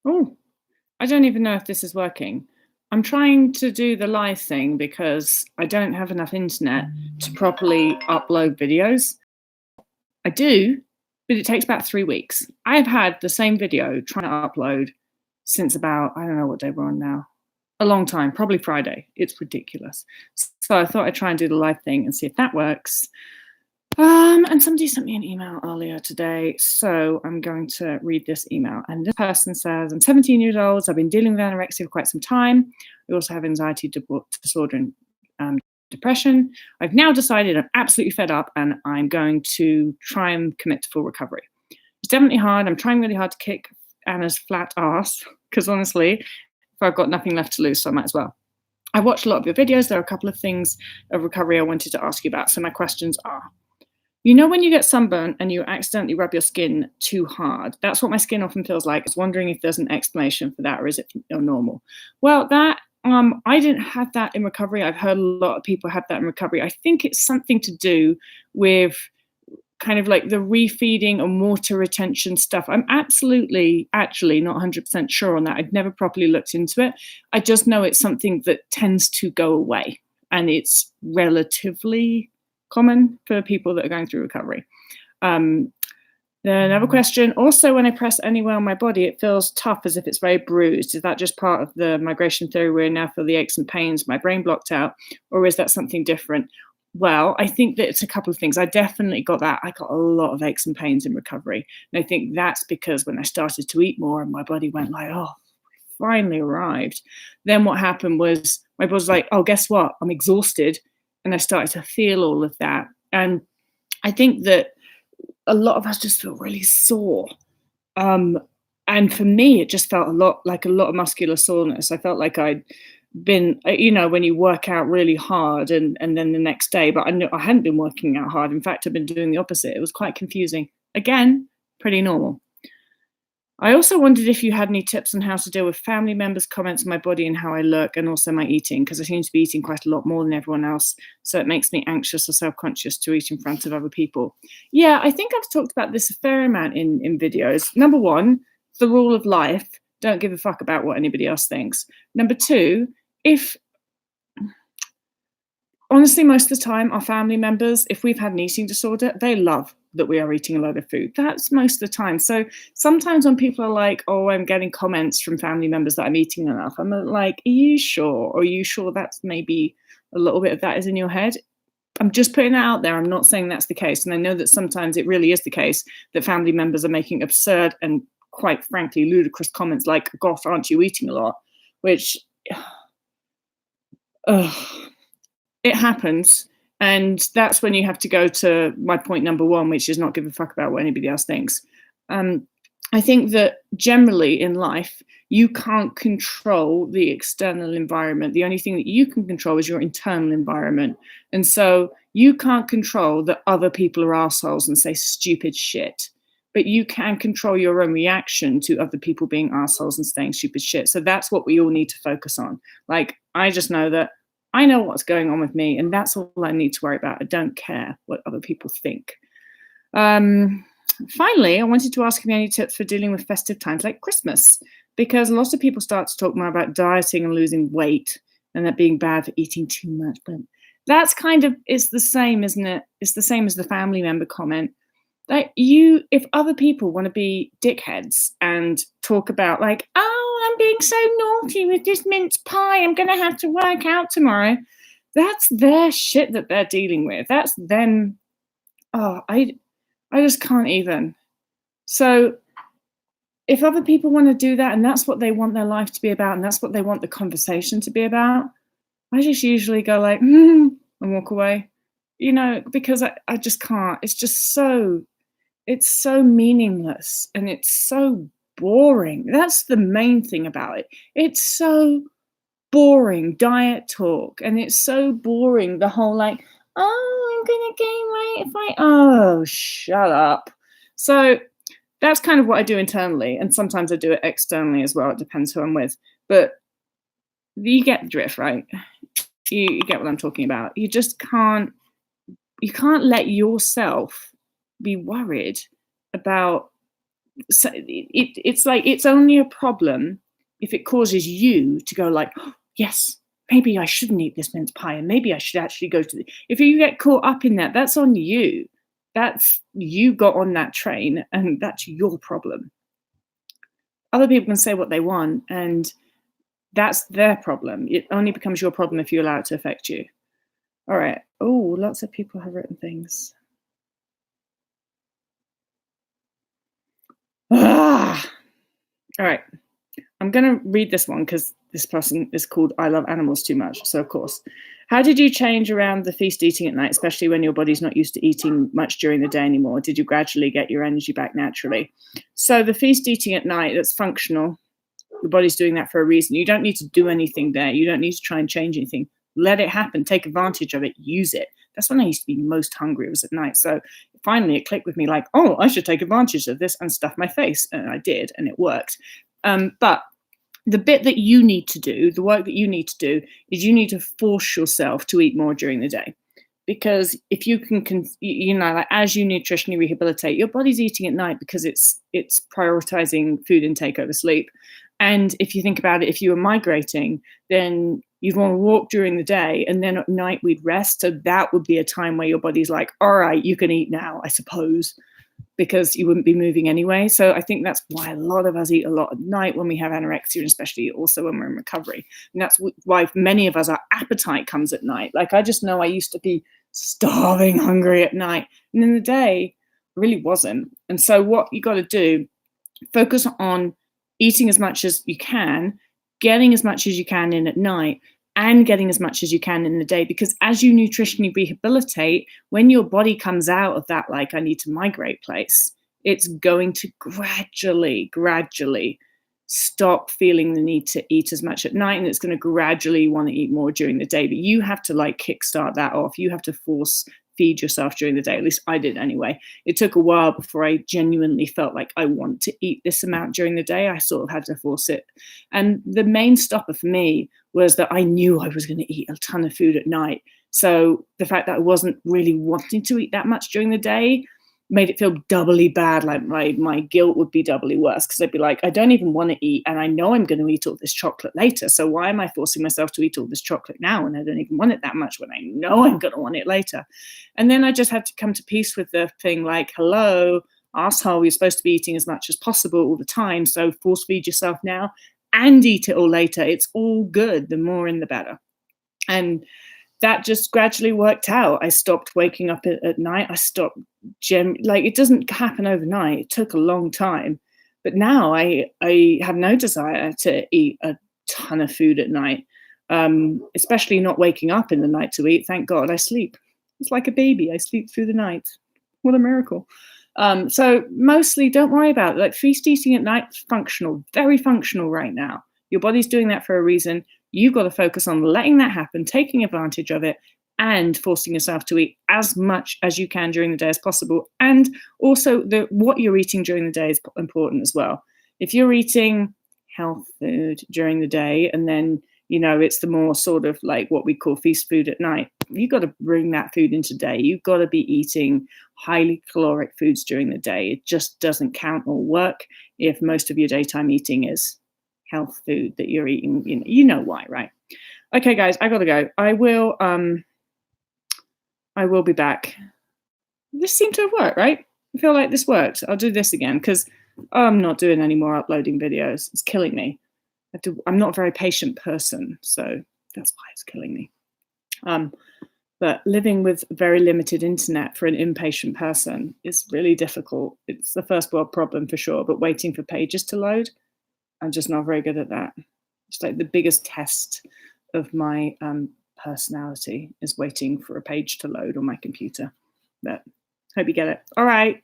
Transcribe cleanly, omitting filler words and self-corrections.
Oh, I don't even know if this is working. I'm trying to do the live thing because I don't have enough internet to properly upload videos. I do, but it takes about 3 weeks. I have had the same video trying to upload since about, I don't know what day we're on now, a long time, probably Friday. It's ridiculous. So I thought I'd try and do the live thing and see if that works. And somebody sent me an email earlier today, so I'm going to read this email. And this person says, I'm 17 years old, so I've been dealing with anorexia for quite some time. I also have anxiety disorder and depression. I've now decided I'm absolutely fed up and I'm going to try and commit to full recovery. It's definitely hard. I'm trying really hard to kick Anna's flat ass because honestly, if I've got nothing left to lose, so I might as well. I watched a lot of your videos. There are a couple of things of recovery I wanted to ask you about. So my questions are, you know, when you get sunburnt and you accidentally rub your skin too hard, that's what my skin often feels like. I was wondering if there's an explanation for that or is it normal? Well, I didn't have that in recovery. I've heard a lot of people have that in recovery. I think it's something to do with kind of like the refeeding and water retention stuff. I'm actually not 100% sure on that. I'd never properly looked into it. I just know it's something that tends to go away and it's relatively common for people that are going through recovery. Then another question, also when I press anywhere on my body, it feels tough as if it's very bruised. Is that just part of the migration theory where I now feel the aches and pains, my brain blocked out, or is that something different? Well, I think that it's a couple of things. I definitely got that. I got a lot of aches and pains in recovery. And I think that's because when I started to eat more and my body went like, oh, finally arrived. Then what happened was my body was like, oh, guess what? I'm exhausted. And I started to feel all of that. And I think that a lot of us just feel really sore. And for me, it just felt a lot of muscular soreness. I felt like I'd been, when you work out really hard and then the next day, but I knew I hadn't been working out hard. In fact, I've been doing the opposite. It was quite confusing. Again, pretty normal. I also wondered if you had any tips on how to deal with family members' comments on my body and how I look, and also my eating, because I seem to be eating quite a lot more than everyone else. So it makes me anxious or self-conscious to eat in front of other people. Yeah, I think I've talked about this a fair amount in videos. Number one, the rule of life, don't give a fuck about what anybody else thinks. Number two, honestly, most of the time, our family members, if we've had an eating disorder, they love that we are eating a lot of food. That's most of the time. So sometimes when people are like, oh, I'm getting comments from family members that I'm eating enough, I'm like, are you sure? Or are you sure that's maybe a little bit of that is in your head? I'm just putting that out there. I'm not saying that's the case. And I know that sometimes it really is the case that family members are making absurd and quite frankly ludicrous comments like, gosh, aren't you eating a lot? Which, it happens. And that's when you have to go to my point number one, which is not give a fuck about what anybody else thinks. I think that generally in life, you can't control the external environment. The only thing that you can control is your internal environment. And so you can't control that other people are assholes and say stupid shit, but you can control your own reaction to other people being assholes and saying stupid shit. So that's what we all need to focus on. Like, I just know that I know what's going on with me, and that's all I need to worry about. I don't care what other people think. Finally, I wanted to ask if you any tips for dealing with festive times like Christmas, because lots of people start to talk more about dieting and losing weight and that being bad for eating too much. But that's it's the same, isn't it? It's the same as the family member comment. Like if other people want to be dickheads and talk about like, oh, I'm being so naughty with this mince pie, I'm going to have to work out tomorrow. That's their shit that they're dealing with. That's them. Oh, I just can't even. So if other people want to do that and that's what they want their life to be about and that's what they want the conversation to be about, I just usually go like, and walk away, because I just can't. It's so meaningless and it's so boring. That's the main thing about it. It's so boring, diet talk, and it's so boring, the whole like, oh, I'm gonna gain weight oh, shut up. So that's kind of what I do internally, and sometimes I do it externally as well. It depends who I'm with. But you get the drift, right? You get what I'm talking about. You can't let yourself be worried about So it's like it's only a problem if it causes you to go like, oh, yes, maybe I shouldn't eat this mince pie, and maybe I should actually go to the. If you get caught up in that, that's on you. That's you got on that train, and that's your problem. Other people can say what they want, and that's their problem. It only becomes your problem if you allow it to affect you. All right. Oh, lots of people have written things. Ah. All right. I'm going to read this one because this person is called I Love Animals Too Much. So, of course, how did you change around the feast eating at night, especially when your body's not used to eating much during the day anymore? Did you gradually get your energy back naturally? So, the feast eating at night, that's functional. Your body's doing that for a reason. You don't need to do anything there. You don't need to try and change anything. Let it happen. Take advantage of it. Use it. That's when I used to be most hungry, was at night. So finally it clicked with me like, oh, I should take advantage of this and stuff my face. And I did, and it worked. But the bit that you need to do, the work that you need to do, is you need to force yourself to eat more during the day. Because if you can, like as you nutritionally rehabilitate, your body's eating at night because it's prioritizing food intake over sleep. And if you think about it, if you were migrating, then you'd want to walk during the day, and then at night we'd rest. So that would be a time where your body's like, all right, you can eat now, I suppose, because you wouldn't be moving anyway. So I think that's why a lot of us eat a lot at night when we have anorexia, and especially also when we're in recovery. And that's why many of us, our appetite comes at night. Like I just know I used to be starving hungry at night, and in the day I really wasn't. And so what you got to do, focus on eating as much as you can, getting as much as you can in at night, and getting as much as you can in the day. Because as you nutritionally rehabilitate, when your body comes out of that, like I need to migrate place, it's going to gradually stop feeling the need to eat as much at night, and it's going to gradually want to eat more during the day. But you have to like kickstart that off. You have to force feed yourself during the day. At least I did anyway. It took a while before I genuinely felt like I want to eat this amount during the day. I sort of had to force it. And the main stopper for me was that I knew I was going to eat a ton of food at night. So the fact that I wasn't really wanting to eat that much during the day made it feel doubly bad. Like my guilt would be doubly worse, because I'd be like, I don't even want to eat, and I know I'm going to eat all this chocolate later. So why am I forcing myself to eat all this chocolate now, and I don't even want it that much when I know I'm going to want it later? And then I just had to come to peace with the thing like, hello, asshole, you're supposed to be eating as much as possible all the time. So force feed yourself now and eat it all later. It's all good. The more in the better. And that just gradually worked out. I stopped waking up at night. I stopped like it doesn't happen overnight. It took a long time. But now I have no desire to eat a ton of food at night, especially not waking up in the night to eat. Thank God I sleep. It's like a baby. I sleep through the night. What a miracle. So mostly don't worry about it. Like feast eating at night, functional, very functional right now. Your body's doing that for a reason. You've got to focus on letting that happen, taking advantage of it, and forcing yourself to eat as much as you can during the day as possible. And also what you're eating during the day is important as well. If you're eating health food during the day, and then it's the more sort of like what we call feast food at night, you've got to bring that food into day. You've got to be eating highly caloric foods during the day. It just doesn't count or work if most of your daytime eating is health food that you're eating. You know why, right? Okay, guys, I gotta go. I will be back. This seemed to have worked, right? I feel like this worked. I'll do this again because I'm not doing any more uploading videos. It's killing me. I'm not a very patient person, so that's why it's killing me. But living with very limited internet for an impatient person is really difficult. It's the first world problem for sure, but waiting for pages to load, I'm just not very good at that. It's like the biggest test of my personality is waiting for a page to load on my computer. But hope you get it. All right.